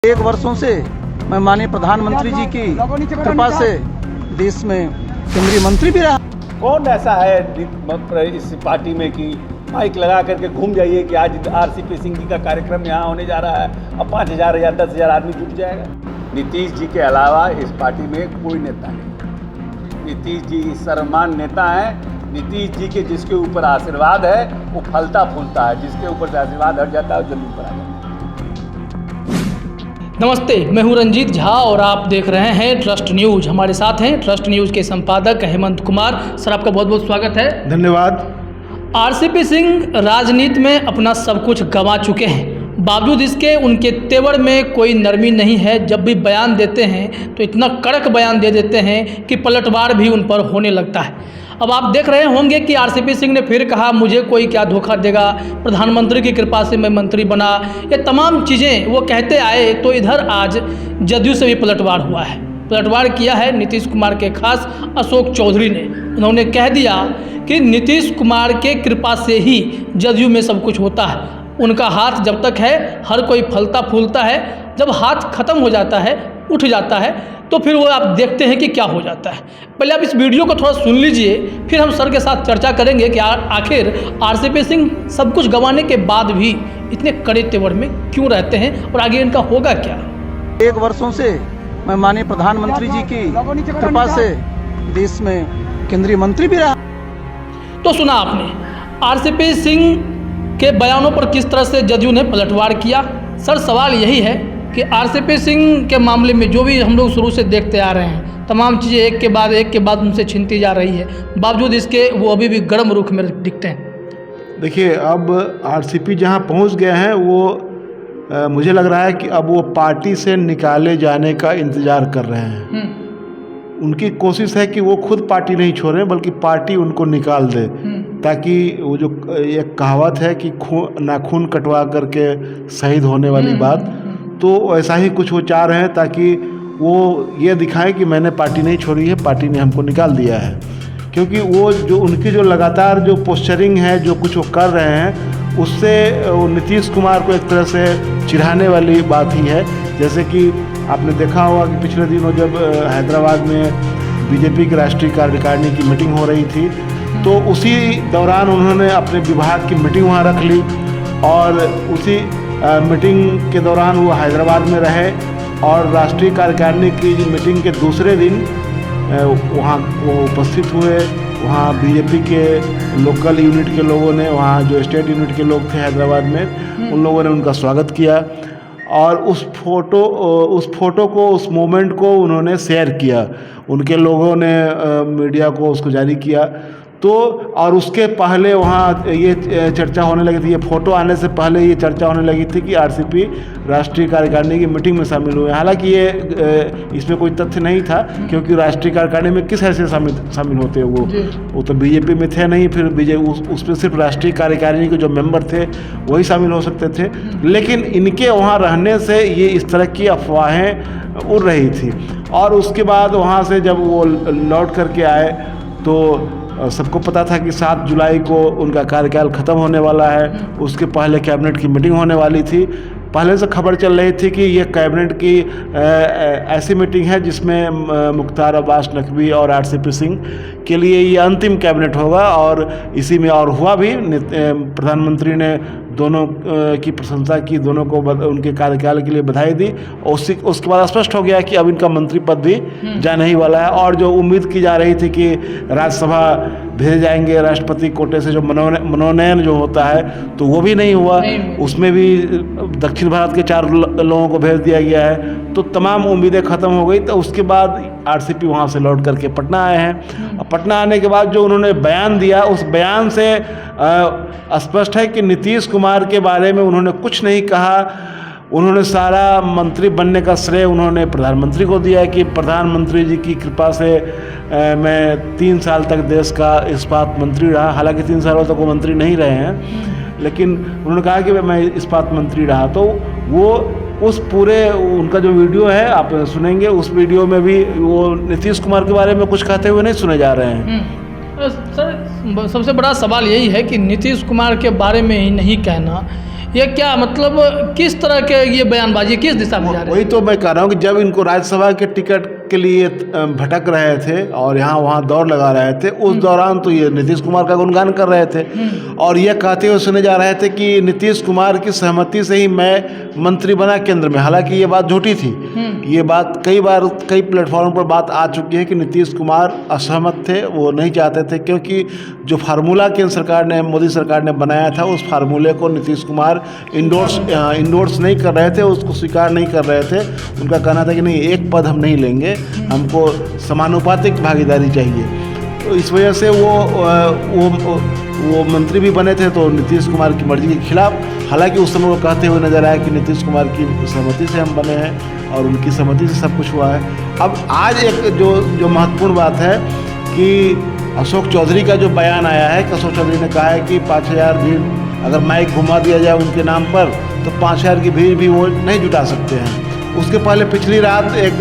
एक वर्षों से मैं माननीय प्रधानमंत्री जी की कृपा से देश में केंद्रीय मंत्री भी रहा। कौन ऐसा है इस पार्टी में कि माइक लगा करके घूम जाइए कि आज आरसीपी सिंह जी का कार्यक्रम यहाँ होने जा रहा है, अब 5,000 या 10,000 आदमी जुट जाएगा। नीतीश जी के अलावा इस पार्टी में कोई नेता नहीं। नीतीश जी सर्वमान्य नेता हैं। नीतीश जी के जिसके ऊपर आशीर्वाद है वो फलता फूलता है, जिसके ऊपर से आशीर्वाद हट जाता है वो जल्दी ऊपर आ जाता है। नमस्ते, मैं हूं रंजीत झा और आप देख रहे हैं ट्रस्ट न्यूज। हमारे साथ हैं ट्रस्ट न्यूज के संपादक हेमंत कुमार। सर, आपका बहुत बहुत स्वागत है। धन्यवाद। आरसीपी सिंह राजनीति में अपना सब कुछ गंवा चुके हैं, बावजूद इसके उनके तेवर में कोई नरमी नहीं है। जब भी बयान देते हैं तो इतना कड़क बयान दे देते हैं कि पलटवार भी उन पर होने लगता है। अब आप देख रहे होंगे कि आरसीपी सिंह ने फिर कहा मुझे कोई क्या धोखा देगा, प्रधानमंत्री की कृपा से मैं मंत्री बना, ये तमाम चीज़ें वो कहते आए। तो इधर आज जदयू से भी पलटवार हुआ है। पलटवार किया है नीतीश कुमार के खास अशोक चौधरी ने। उन्होंने कह दिया कि नीतीश कुमार के कृपा से ही जदयू में सब कुछ होता है। उनका हाथ जब तक है हर कोई फलता फूलता है, जब हाथ खत्म हो जाता है, उठ जाता है, तो फिर वो आप देखते हैं कि क्या हो जाता है। पहले आप इस वीडियो को थोड़ा सुन लीजिए, फिर हम सर के साथ चर्चा करेंगे कि आखिर आरसीपी सिंह सब कुछ गंवाने के बाद भी इतने कड़े तेवर में क्यों रहते हैं और आगे इनका होगा क्या। एक वर्षों से मैं माननीय प्रधानमंत्री जी की कृपा से देश में केंद्रीय मंत्री भी रहा। तो सुना आपने आरसीपी सिंह के बयानों पर किस तरह से जदयू ने पलटवार किया। सर, सवाल यही है कि आरसीपी सिंह के मामले में जो भी हम लोग शुरू से देखते आ रहे हैं, तमाम चीज़ें एक के बाद उनसे छीनती जा रही है, बावजूद इसके वो अभी भी गर्म रुख में दिखते हैं। देखिए, अब आरसीपी जहां पहुंच गए हैं वो मुझे लग रहा है कि अब वो पार्टी से निकाले जाने का इंतज़ार कर रहे हैं। उनकी कोशिश है कि वो खुद पार्टी नहीं छोड़ें बल्कि पार्टी उनको निकाल दे, ताकि वो जो एक कहावत है कि नाखून कटवा करके शहीद होने वाली बात, तो ऐसा ही कुछ वो चाह रहे हैं ताकि वो ये दिखाएं कि मैंने पार्टी नहीं छोड़ी है, पार्टी ने हमको निकाल दिया है। क्योंकि वो जो उनकी जो लगातार जो पोस्चरिंग है, जो कुछ वो कर रहे हैं, उससे नीतीश कुमार को एक तरह से चिढ़ाने वाली बात ही है। जैसे कि आपने देखा होगा कि पिछले दिनों जब हैदराबाद में बीजेपी की राष्ट्रीय कार्यकारिणी की मीटिंग हो रही थी, तो उसी दौरान उन्होंने अपने विभाग की मीटिंग वहाँ रख ली और उसी मीटिंग के दौरान वो हैदराबाद में रहे और राष्ट्रीय कार्यकारिणी की मीटिंग के दूसरे दिन वहाँ वो उपस्थित हुए। वहाँ बीजेपी के लोकल यूनिट के लोगों ने, वहाँ जो स्टेट यूनिट के लोग थे हैदराबाद में, उन लोगों ने उनका स्वागत किया और उस फोटो को, उस मोमेंट को उन्होंने शेयर किया। उनके लोगों ने मीडिया को उसको जारी किया। तो और उसके पहले वहाँ ये चर्चा होने लगी थी, ये फ़ोटो आने से पहले ये चर्चा होने लगी थी कि आरसीपी राष्ट्रीय कार्यकारिणी की मीटिंग में शामिल हुए। हालांकि ये इसमें कोई तथ्य नहीं था, क्योंकि राष्ट्रीय कार्यकारिणी में किस हैसियत शामिल होते हैं वो तो बीजेपी में थे नहीं। फिर उसमें सिर्फ राष्ट्रीय कार्यकारिणी के जो मेंबर थे वही शामिल हो सकते थे। लेकिन इनके वहाँ रहने से ये इस तरह की अफवाहें उड़ रही थी। और उसके बाद वहाँ से जब वो लौट करके आए तो सबको पता था कि 7 जुलाई को उनका कार्यकाल ख़त्म होने वाला है। उसके पहले कैबिनेट की मीटिंग होने वाली थी। पहले से खबर चल रही थी कि ये कैबिनेट की ऐसी मीटिंग है जिसमें मुख्तार अब्बास नकवी और आरसीपी सिंह के लिए ये अंतिम कैबिनेट होगा। और इसी में और हुआ भी। प्रधानमंत्री ने दोनों की प्रशंसा की, दोनों को उनके कार्यकाल के लिए बधाई दी। और उसके बाद स्पष्ट हो गया कि अब इनका मंत्री पद भी जाने ही वाला है। और जो उम्मीद की जा रही थी कि राज्यसभा भेजे जाएंगे राष्ट्रपति कोटे से, जो मनोनयन जो होता है, तो वो भी नहीं हुआ। उसमें भी दक्षिण भारत के 4 लोगों को भेज दिया गया है। तो तमाम उम्मीदें ख़त्म हो गई। तो उसके बाद आरसीपी वहाँ से लौट करके पटना आए हैं। और पटना आने के बाद जो उन्होंने बयान दिया, उस बयान से स्पष्ट है कि नीतीश कुमार के बारे में उन्होंने कुछ नहीं कहा। उन्होंने सारा मंत्री बनने का श्रेय उन्होंने प्रधानमंत्री को दिया कि प्रधानमंत्री जी की कृपा से मैं 3 साल तक देश का इस्पात मंत्री रहा। हालांकि 3 सालों तक वो मंत्री नहीं रहे हैं, लेकिन उन्होंने कहा कि मैं इस्पात मंत्री रहा। तो वो उस पूरे उनका जो वीडियो है आप सुनेंगे, उस वीडियो में भी वो नीतीश कुमार के बारे में कुछ कहते हुए नहीं सुने जा रहे हैं। सर, सबसे बड़ा सवाल यही है कि नीतीश कुमार के बारे में ही नहीं कहना, ये क्या मतलब किस तरह के ये बयानबाजी किस दिशा में जा रही है? वही तो मैं कह रहा हूँ कि जब इनको राज्यसभा के टिकट के लिए भटक रहे थे और यहाँ वहाँ दौड़ लगा रहे थे, उस दौरान तो ये नीतीश कुमार का गुणगान कर रहे थे और ये कहते हुए सुने जा रहे थे कि नीतीश कुमार की सहमति से ही मैं मंत्री बना केंद्र में। हालांकि ये बात झूठी थी। ये बात कई बार कई प्लेटफॉर्म पर बात आ चुकी है कि नीतीश कुमार असहमत थे, वो नहीं चाहते थे, क्योंकि जो फार्मूला केंद्र सरकार ने, मोदी सरकार ने बनाया था, उस फार्मूले को नीतीश कुमार इंडोर्स नहीं कर रहे थे, उसको स्वीकार नहीं कर रहे थे। उनका कहना था कि नहीं, एक पद हम नहीं लेंगे, हमको समानुपातिक भागीदारी चाहिए। तो इस वजह से वो मंत्री भी बने थे तो नीतीश कुमार की मर्जी के खिलाफ। हालांकि उस समय वो कहते हुए नजर आया कि नीतीश कुमार की सहमति से हम बने हैं और उनकी सहमति से सब कुछ हुआ है। अब आज एक जो महत्वपूर्ण बात है कि अशोक चौधरी का जो बयान आया है कि अशोक चौधरी ने कहा है कि 5000 भीड़ अगर माइक घुमा दिया जाए उनके नाम पर तो 5000 की भीड़ भी वो नहीं जुटा सकते हैं। उसके पहले पिछली रात एक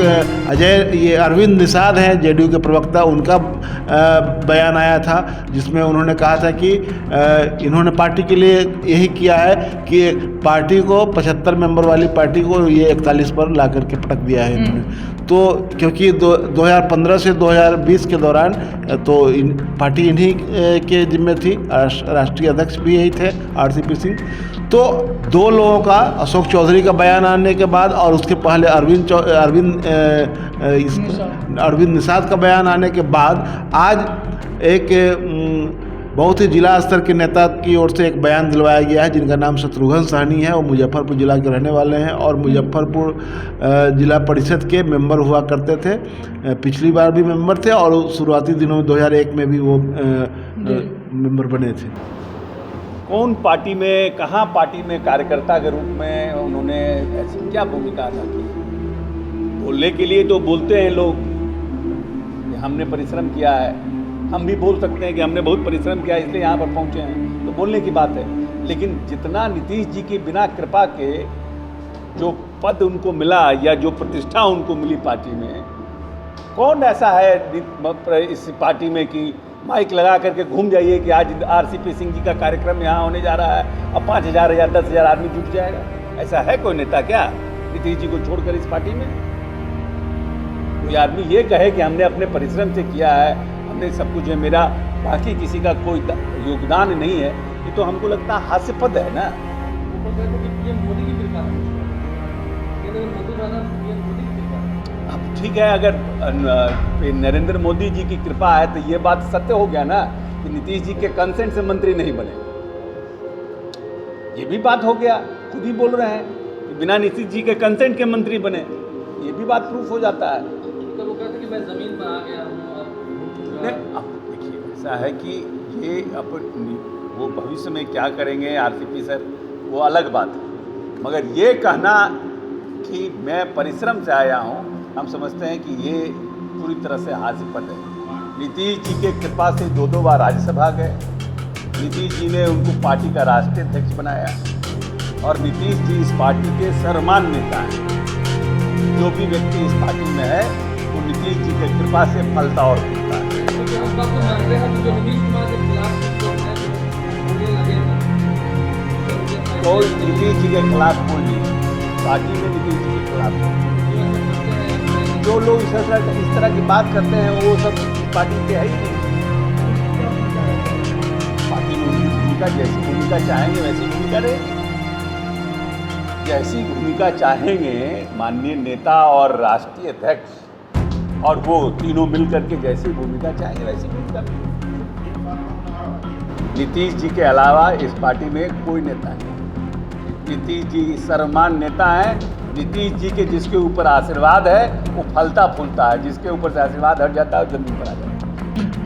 ये अरविंद निषाद हैं जेडीयू के प्रवक्ता, उनका बयान आया था जिसमें उन्होंने कहा था कि इन्होंने पार्टी के लिए यही किया है कि पार्टी को 75 मेंबर वाली पार्टी को ये 41 पर ला करके पटक दिया है इन्होंने। तो क्योंकि 2015 से 2020 के दौरान तो पार्टी इन्हीं के जिम्मे थी, राष्ट्रीय अध्यक्ष भी यही थे आरसीपी सिंह। तो दो लोगों का, अशोक चौधरी का बयान आने के बाद और उसके पहले अरविंद निषाद का बयान आने के बाद आज एक बहुत ही जिला स्तर के नेता की ओर से एक बयान दिलवाया गया है जिनका नाम शत्रुघ्न साहनी है। वो मुजफ्फरपुर जिला के रहने वाले हैं और मुजफ्फरपुर जिला परिषद के मेंबर हुआ करते थे, पिछली बार भी मेंबर थे और शुरुआती दिनों में 2001 में भी वो मेंबर बने थे। कौन पार्टी में, कहाँ पार्टी में कार्यकर्ता के रूप में उन्होंने ऐसी क्या भूमिका अदा की? बोलने के लिए तो बोलते हैं लोग कि हमने परिश्रम किया है, हम भी बोल सकते हैं कि हमने बहुत परिश्रम किया इसलिए यहाँ पर पहुँचे हैं, तो बोलने की बात है। लेकिन जितना नीतीश जी की बिना कृपा के जो पद उनको मिला या जो प्रतिष्ठा उनको मिली पार्टी में, कौन ऐसा है इस पार्टी में कि माइक लगा करके घूम जाइए कि आज आरसीपी सिंह जी का कार्यक्रम यहाँ होने जा रहा है, अब 5000 या 10,000 आदमी जुट जाएगा? ऐसा है कोई नेता क्या नीतीश जी को छोड़कर इस पार्टी में? कोई आदमी ये कहे कि हमने अपने परिश्रम से किया है, हमने सब कुछ है, मेरा बाकी किसी का कोई योगदान नहीं है, ये तो हमको लगता है हास्यास्पद है ना। अब ठीक है, अगर नरेंद्र मोदी जी की कृपा है तो ये बात सत्य हो गया ना कि नीतीश जी के कंसेंट से मंत्री नहीं बने। ये भी बात हो गया, खुद ही बोल रहे हैं कि बिना नीतीश जी के कंसेंट के मंत्री बने, ये भी बात प्रूफ हो जाता है। वो कहते कि मैं जमीन पर आ गया हूँ। अब देखिए, ऐसा है कि ये वो भविष्य में क्या करेंगे आरसीपी सर, वो अलग बात है, मगर ये कहना कि मैं परिश्रम से आया हूँ, हम समझते हैं कि ये पूरी तरह से हास्यास्पद है। नीतीश जी के कृपा से 2 बार राज्यसभा गए, नीतीश जी ने उनको पार्टी का राष्ट्रीय अध्यक्ष बनाया और नीतीश जी इस पार्टी के सर्वमान्य नेता हैं। जो भी व्यक्ति इस पार्टी में है वो नीतीश जी के कृपा से फलता और फूलता है। कोई नीतीश जी के खिलाफ कोई नहीं, पार्टी में नीतीश जी के खिलाफ जो लोग इस तरह की बात करते हैं वो सब पार्टी के है ही नहीं। पार्टी में उनकी भूमिका, जैसी भूमिका चाहेंगे वैसी भूमिका रहेगी, जैसी भूमिका चाहेंगे माननीय नेता और राष्ट्रीय अध्यक्ष और वो तीनों मिल करके जैसी भूमिका चाहेंगे वैसी भूमिका। नीतीश जी के अलावा इस पार्टी में कोई नेता नहीं, नीतीश जी सर्वमान्य नेता हैं। नीतीश जी के जिसके ऊपर आशीर्वाद है वो फलता फूलता है, जिसके ऊपर से आशीर्वाद हट जाता है वो जमीन पर आ जाता है।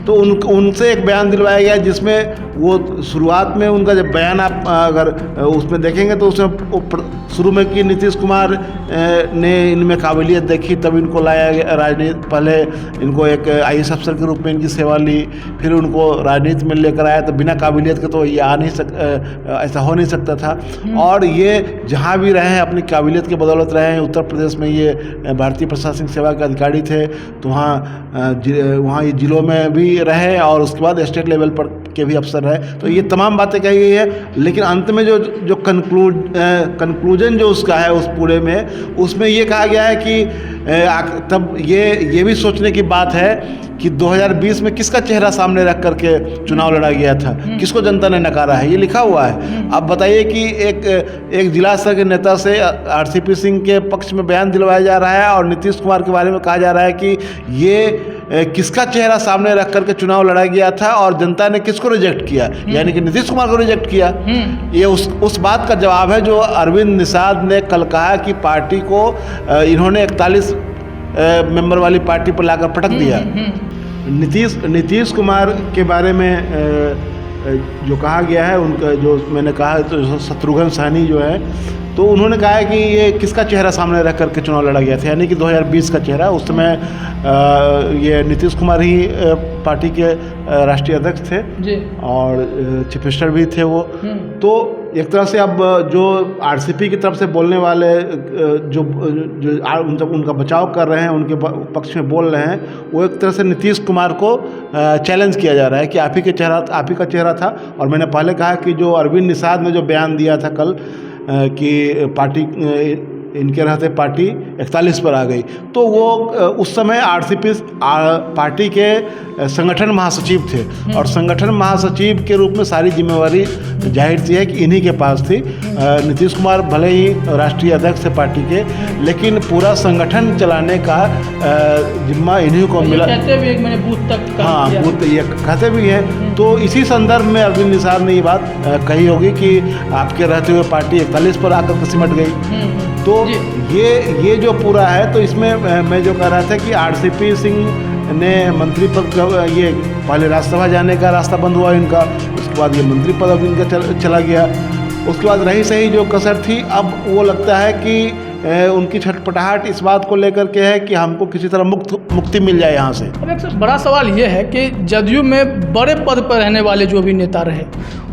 तो उनसे एक बयान दिलवाया गया जिसमें वो शुरुआत में उनका जब बयान आप अगर उसमें देखेंगे तो उसमें शुरू में कि नीतीश कुमार ने इनमें काबिलियत देखी तब इनको लाया गया राजनीति। पहले इनको एक आईएएस अफसर के रूप में इनकी सेवा ली, फिर उनको राजनीति में लेकर आया, तो बिना काबिलियत के तो ये ऐसा हो नहीं सकता था। और ये जहाँ भी रहे हैं अपनी काबिलियत के बदौलत रहे हैं। उत्तर प्रदेश में ये भारतीय प्रशासनिक सेवा के अधिकारी थे, तो वहाँ ये जिलों में भी रहे और उसके बाद स्टेट लेवल पर के भी अफसर रहे। है। तो ये तमाम बातें कही गई है, लेकिन अंत में जो कंक्लूजन जो उसका है उस पूरे में, उसमें ये कहा गया है कि तब ये भी सोचने की बात है कि 2020 में किसका चेहरा सामने रख करके चुनाव लड़ा गया था, किसको जनता ने नकारा है, ये लिखा हुआ है। अब बताइए कि एक जिला स्तर के नेता से आरसीपी सिंह के पक्ष में बयान दिलवाया जा रहा है और नीतीश कुमार के बारे में कहा जा रहा है कि ये किसका चेहरा सामने रख करके चुनाव लड़ा गया था और जनता ने किसको रिजेक्ट किया, यानी कि नीतीश कुमार को रिजेक्ट किया। ये उस बात का जवाब है जो अरविंद निषाद ने कल कहा कि पार्टी को इन्होंने 41 मेंबर वाली पार्टी पर लाकर पटक दिया। नीतीश कुमार के बारे में जो कहा गया है, उनका जो मैंने कहा तो शत्रुघ्न साहनी जो है, तो उन्होंने कहा है कि ये किसका चेहरा सामने रख करके चुनाव लड़ा गया था, यानी कि 2020 का चेहरा। उस समय ये नीतीश कुमार ही पार्टी के राष्ट्रीय अध्यक्ष थे जी, और चीफ मिनिस्टर भी थे वो। तो एक तरह से अब जो आरसीपी की तरफ से बोलने वाले जो उनका बचाव कर रहे हैं, उनके पक्ष में बोल रहे हैं, वो एक तरह से नीतीश कुमार को चैलेंज किया जा रहा है कि आप ही का चेहरा था। और मैंने पहले कहा कि जो अरविंद निषाद ने जो बयान दिया था कल कि पार्टी इनके रहते पार्टी 41 पर आ गई, तो वो उस समय आरसीपी पार्टी के संगठन महासचिव थे, और संगठन महासचिव के रूप में सारी जिम्मेवारी जाहिर सी है कि इन्हीं के पास थी। नीतीश कुमार भले ही राष्ट्रीय अध्यक्ष थे पार्टी के, लेकिन पूरा संगठन चलाने का जिम्मा इन्हीं को मिला। कहते भी मैंने बूथ तक हाँ, बूथ ये कहते भी हैं। तो इसी संदर्भ में अरविंद निषाद ने ये बात कही होगी कि आपके रहते हुए पार्टी 41 पर आकर सिमट गई। तो ये जो पूरा है, तो इसमें मैं जो कह रहा था कि आरसीपी सिंह ने मंत्री पद, ये पहले राज्यसभा जाने का रास्ता बंद हुआ इनका, उसके बाद ये मंत्री पद अब इनका चला गया। उसके बाद रही सही जो कसर थी, अब वो लगता है कि उनकी छटपटाहट इस बात को लेकर के है कि हमको किसी तरह मुक्ति मिल जाए यहाँ से। अब एक बड़ा सवाल ये है कि जदयू में बड़े पद पर रहने वाले जो भी नेता रहे,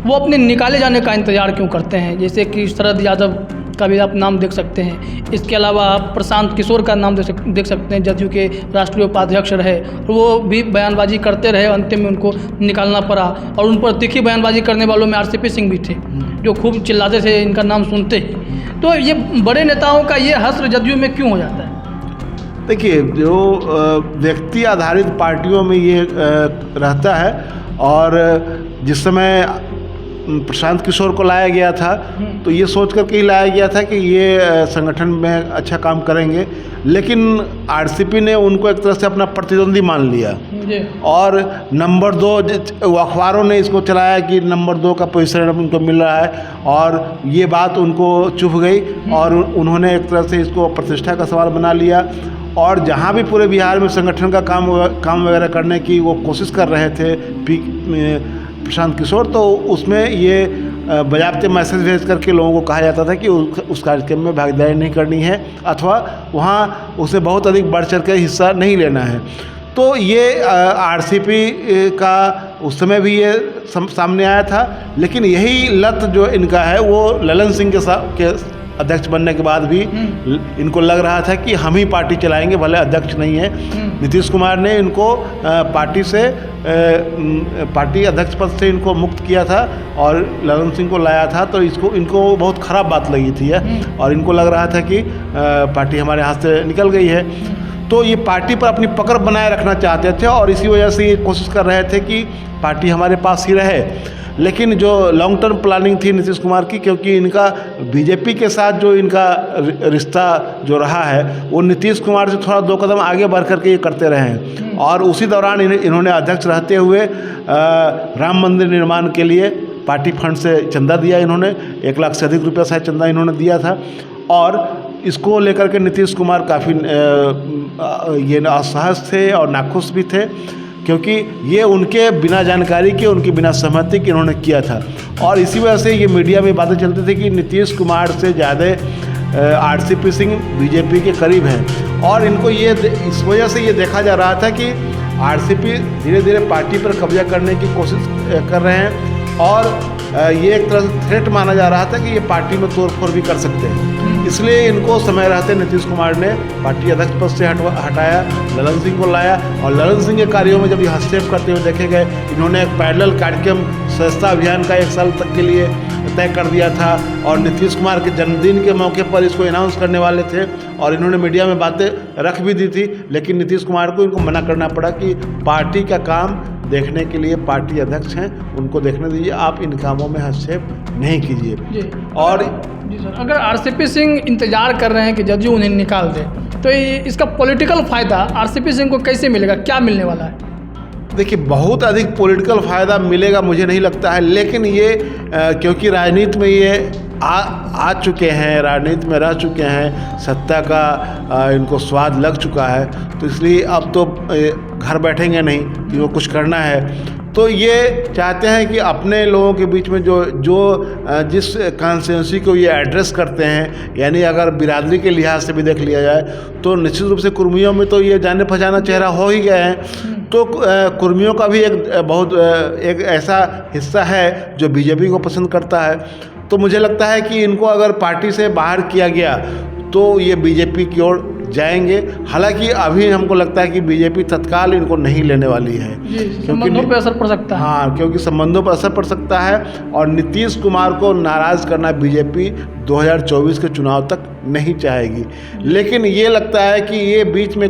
वो अपने निकाले जाने का इंतजार क्यों करते हैं? जैसे कि शरद यादव का भी आप नाम देख सकते हैं, इसके अलावा आप प्रशांत किशोर का नाम देख सकते हैं, जदयू के राष्ट्रीय उपाध्यक्ष रहे, वो भी बयानबाजी करते रहे, अंतिम में उनको निकालना पड़ा। और उन पर तीखी बयानबाजी करने वालों में आरसीपी सिंह भी थे, जो खूब चिल्लाते थे इनका नाम सुनते ही। तो ये बड़े नेताओं का ये हश्र जदयू में क्यों हो जाता है? देखिए, जो व्यक्ति आधारित पार्टियों में ये रहता है, और जिस समय प्रशांत किशोर को लाया गया था तो ये सोच करके ही लाया गया था कि ये संगठन में अच्छा काम करेंगे, लेकिन आरसीपी ने उनको एक तरह से अपना प्रतिद्वंदी मान लिया। और नंबर 2 अखबारों ने इसको चलाया कि नंबर 2 का पोजीशन उनको मिल रहा है, और ये बात उनको चुभ गई और उन्होंने एक तरह से इसको प्रतिष्ठा का सवाल बना लिया। और जहाँ भी पूरे बिहार में संगठन का काम वगैरह करने की वो कोशिश कर रहे थे प्रशांत किशोर, तो उसमें ये बजाबते मैसेज भेज करके लोगों को कहा जाता था कि उस कार्यक्रम में भागीदारी नहीं करनी है, अथवा वहाँ उसे बहुत अधिक बढ़ चढ़ कर हिस्सा नहीं लेना है। तो ये आरसीपी का उस समय भी ये सामने आया था, लेकिन यही लत जो इनका है वो ललन सिंह के अध्यक्ष बनने के बाद भी इनको लग रहा था कि हम ही पार्टी चलाएंगे, भले अध्यक्ष नहीं है। नीतीश कुमार ने इनको पार्टी अध्यक्ष पद से इनको मुक्त किया था और ललन सिंह को लाया था, तो इनको बहुत ख़राब बात लगी थी और इनको लग रहा था कि पार्टी हमारे हाथ से निकल गई है। तो ये पार्टी पर अपनी पकड़ बनाए रखना चाहते थे और इसी वजह से ये कोशिश कर रहे थे कि पार्टी हमारे पास ही रहे। लेकिन जो लॉन्ग टर्म प्लानिंग थी नीतीश कुमार की, क्योंकि इनका बीजेपी के साथ जो इनका रिश्ता जो रहा है वो नीतीश कुमार से थोड़ा 2 कदम आगे बढ़ करके ये करते रहे हैं। और उसी दौरान इन्होंने अध्यक्ष रहते हुए राम मंदिर निर्माण के लिए पार्टी फंड से चंदा दिया। इन्होंने 1 लाख से अधिक रुपया शायद चंदा इन्होंने दिया था, और इसको लेकर के नीतीश कुमार काफ़ी ये असहज थे और नाखुश भी थे, क्योंकि ये उनके बिना जानकारी के, उनकी बिना सहमति के इन्होंने किया था। और इसी वजह से ये मीडिया में बातें चलती थी कि नीतीश कुमार से ज़्यादा आरसीपी सिंह बीजेपी के करीब हैं, और इनको ये इस वजह से ये देखा जा रहा था कि आरसीपी धीरे धीरे पार्टी पर कब्जा करने की कोशिश कर रहे हैं, और ये एक तरह से थ्रेट माना जा रहा था कि ये पार्टी में तोड़फोड़ भी कर सकते हैं। इसलिए इनको समय रहते नीतीश कुमार ने पार्टी अध्यक्ष पद से हटाया, ललन सिंह को लाया, और ललन सिंह के कार्यों में जब ये हस्तक्षेप करते हुए देखे गए, इन्होंने एक पैरेलल कार्यक्रम सदस्यता अभियान का 1 साल तक के लिए तय कर दिया था, और नीतीश कुमार के जन्मदिन के मौके पर इसको अनाउंस करने वाले थे, और इन्होंने मीडिया में बातें रख भी दी थी, लेकिन नीतीश कुमार को इनको मना करना पड़ा कि पार्टी का काम देखने के लिए पार्टी अध्यक्ष हैं, उनको देखने दीजिए, आप इन कामों में हस्तक्षेप नहीं कीजिए। और जी सर, अगर आरसीपी सिंह इंतजार कर रहे हैं कि जदयू उन्हें निकाल दे, तो इसका पॉलिटिकल फ़ायदा आरसीपी सिंह को कैसे मिलेगा, क्या मिलने वाला है? देखिए, बहुत अधिक पॉलिटिकल फ़ायदा मिलेगा मुझे नहीं लगता है, लेकिन ये क्योंकि राजनीति में ये आ चुके हैं, राजनीति में रह चुके हैं, सत्ता का इनको स्वाद लग चुका है, तो इसलिए अब तो घर बैठेंगे नहीं कि वो कुछ करना है। तो ये चाहते हैं कि अपने लोगों के बीच में जिस कॉन्स्टिट्यूंसी को ये एड्रेस करते हैं, यानी अगर बिरादरी के लिहाज से भी देख लिया जाए तो निश्चित रूप से कुर्मियों में तो ये जाने पहचाना चेहरा हो ही गए हैं। तो कुर्मियों का भी एक ऐसा हिस्सा है जो बीजेपी को पसंद करता है। तो मुझे लगता है कि इनको अगर पार्टी से बाहर किया गया तो ये बीजेपी की ओर जाएंगे। हालांकि अभी हमको लगता है कि बीजेपी तत्काल इनको नहीं लेने वाली है, संबंधों पर असर पड़ सकता है। हाँ, क्योंकि संबंधों पर असर पड़ सकता है, और नीतीश कुमार को नाराज़ करना बीजेपी 2024 के चुनाव तक नहीं चाहेगी। लेकिन ये लगता है कि ये बीच में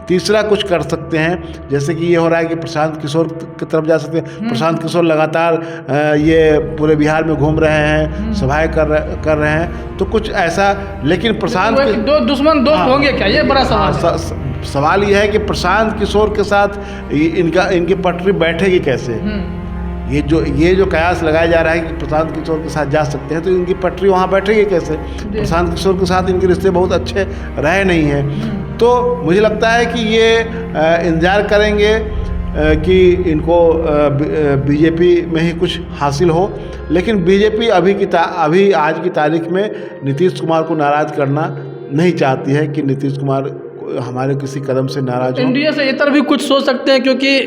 तीसरा कुछ कर सकते हैं, जैसे कि ये हो रहा है कि प्रशांत किशोर की तरफ जा सकते हैं। प्रशांत किशोर लगातार ये पूरे बिहार में घूम रहे हैं, सभाएं कर रहे हैं, तो कुछ ऐसा। लेकिन प्रशांत दो दुश्मन दोस्त होंगे क्या, ये बड़ा सवाल है। सवाल ये है कि प्रशांत किशोर के साथ इनकी पटरी बैठेगी कैसे। ये जो कयास लगाया जा रहा है कि प्रशांत किशोर के साथ जा सकते हैं, तो इनकी पटरी वहाँ बैठेगी कैसे। प्रशांत किशोर के साथ इनके रिश्ते बहुत अच्छे रहे नहीं हैं। तो मुझे लगता है कि ये इंतजार करेंगे कि इनको बीजेपी में ही कुछ हासिल हो। लेकिन बीजेपी अभी आज की तारीख में नीतीश कुमार को नाराज़ करना नहीं चाहती है कि नीतीश कुमार हमारे किसी कदम से नाराज हो। एनडीए से इतर भी कुछ सोच सकते हैं, क्योंकि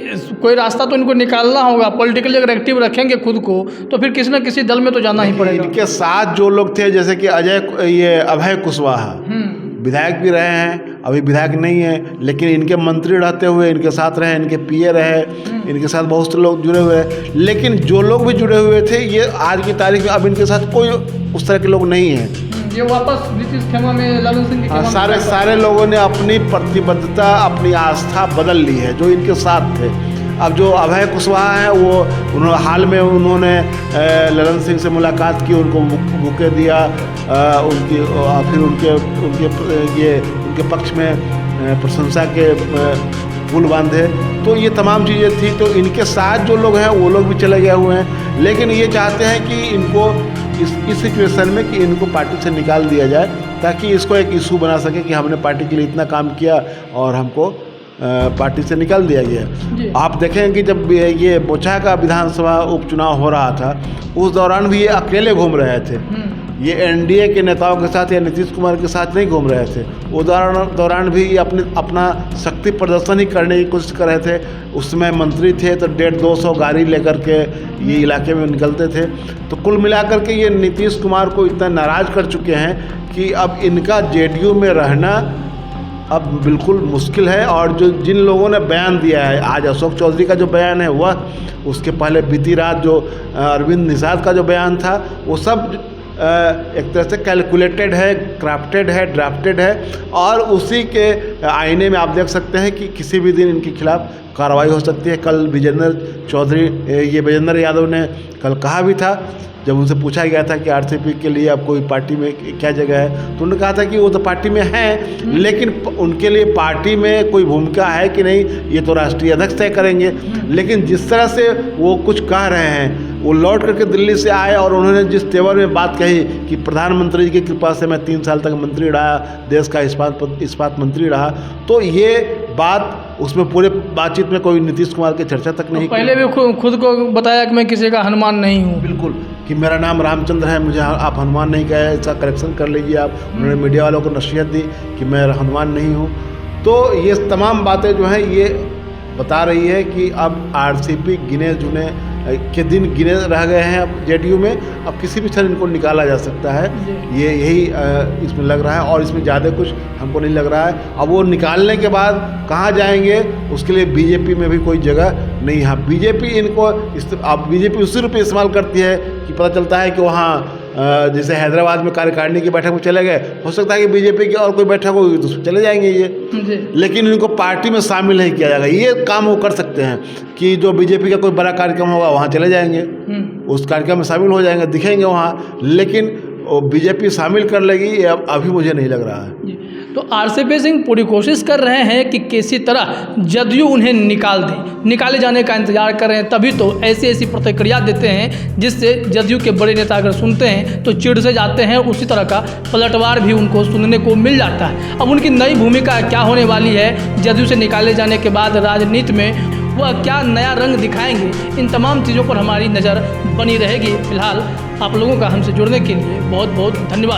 कोई रास्ता तो इनको निकालना होगा। पॉलिटिकली अगर एक्टिव रखेंगे खुद को तो फिर किसी न किसी दल में तो जाना ही पड़ेगा। इनके साथ जो लोग थे, जैसे कि अभय कुशवाहा विधायक भी रहे हैं, अभी विधायक नहीं है, लेकिन इनके मंत्री रहते हुए इनके साथ रहे, इनके पीए रहे, इनके साथ बहुत से लोग जुड़े हुए हैं। लेकिन जो लोग भी जुड़े हुए थे, ये आज की तारीख में अब इनके साथ कोई उस तरह के लोग नहीं हैं। ये वापस नीतीश खेमा में, ललन सिंह की खेमा में सारे लोगों ने अपनी प्रतिबद्धता, अपनी आस्था बदल ली है जो इनके साथ थे। अब जो अभय कुशवाहा हैं, उन्होंने हाल में ललन सिंह से मुलाकात की, उनको बुके दिया, फिर उनके पक्ष में प्रशंसा के पुल बांधे। तो ये तमाम चीज़ें थी। तो इनके साथ जो लोग हैं वो लोग भी चले गए हुए हैं, लेकिन ये चाहते हैं कि इनको इस सिचुएशन में कि इनको पार्टी से निकाल दिया जाए, ताकि इसको एक इशू बना सके कि हमने पार्टी के लिए इतना काम किया और हमको पार्टी से निकाल दिया गया। आप देखें कि जब ये बोचहा का विधानसभा उपचुनाव हो रहा था, उस दौरान भी ये अकेले घूम रहे थे। ये एनडीए के नेताओं के साथ या नीतीश कुमार के साथ नहीं घूम रहे थे। वो दौरान भी ये अपना शक्ति प्रदर्शन ही करने की कोशिश कर रहे थे। उस समय मंत्री थे तो 150-200 गाड़ी लेकर के ये इलाके में निकलते थे। तो कुल मिलाकर के ये नीतीश कुमार को इतना नाराज़ कर चुके हैं कि अब इनका जेडीयू में रहना अब बिल्कुल मुश्किल है। और जिन लोगों ने बयान दिया है, आज अशोक चौधरी का जो बयान है वह, उसके पहले बीती रात जो अरविंद निषाद का जो बयान था, वो सब एक तरह से कैलकुलेटेड है, क्राफ्टेड है, ड्राफ्टेड है। और उसी के आईने में आप देख सकते हैं कि किसी भी दिन इनके खिलाफ कार्रवाई हो सकती है। कल विजेंद्र यादव ने कल कहा भी था, जब उनसे पूछा गया था कि आरसीपी के लिए अब कोई पार्टी में क्या जगह है, तो उन्होंने कहा था कि वो तो पार्टी में हैं, लेकिन उनके लिए पार्टी में कोई भूमिका है कि नहीं ये तो राष्ट्रीय अध्यक्ष तय करेंगे। लेकिन जिस तरह से वो कुछ कह रहे हैं, वो लौट करके दिल्ली से आए और उन्होंने जिस तेवर में बात कही कि प्रधानमंत्री जी की कृपा से मैं 3 साल तक मंत्री रहा, देश का इस्पात मंत्री रहा, तो ये बात उसमें पूरे बातचीत में कोई नीतीश कुमार की चर्चा तक नहीं। पहले भी खुद को बताया कि मैं किसी का हनुमान नहीं हूँ। बिल्कुल, कि मेरा नाम रामचंद्र है, मुझे आप हनुमान नहीं कहे, इसका करेक्शन कर लीजिए आप। उन्होंने मीडिया वालों को नसीहत दी कि मैं हनुमान नहीं हूँ। तो ये तमाम बातें जो हैं ये बता रही है कि अब आरसीपी गिने चुने के दिन गिने रह गए हैं अब जेडीयू में। अब किसी भी क्षण इनको निकाला जा सकता है, ये यही इसमें लग रहा है और इसमें ज़्यादा कुछ हमको नहीं लग रहा है। अब वो निकालने के बाद कहाँ जाएंगे उसके लिए बीजेपी में भी कोई जगह नहीं है। बीजेपी इनको अब बीजेपी उसी रूप में इस्तेमाल करती है कि पता चलता है कि वहाँ जैसे हैदराबाद में कार्यकारिणी की बैठक में चले गए, हो सकता है कि बीजेपी की और कोई बैठक होगी तो चले जाएंगे ये, लेकिन इनको पार्टी में शामिल नहीं किया जाएगा। ये काम वो कर सकते हैं कि जो बीजेपी का कोई बड़ा कार्यक्रम होगा वहाँ चले जाएंगे, उस कार्यक्रम में शामिल हो जाएंगे, दिखेंगे वहाँ, लेकिन बीजेपी शामिल कर लेगी ये अभी मुझे नहीं लग रहा है। तो आरसीपी सिंह पूरी कोशिश कर रहे हैं कि किसी तरह जदयू उन्हें निकाल दे, निकाले जाने का इंतजार कर रहे हैं, तभी तो ऐसी ऐसी प्रतिक्रिया देते हैं जिससे जदयू के बड़े नेता अगर सुनते हैं तो चिढ़ से जाते हैं। उसी तरह का पलटवार भी उनको सुनने को मिल जाता है। अब उनकी नई भूमिका क्या होने वाली है, जदयू से निकाले जाने के बाद राजनीति में वह क्या नया रंग दिखाएंगे, इन तमाम चीज़ों पर हमारी नज़र बनी रहेगी। फिलहाल आप लोगों का हमसे जुड़ने के लिए बहुत बहुत धन्यवाद।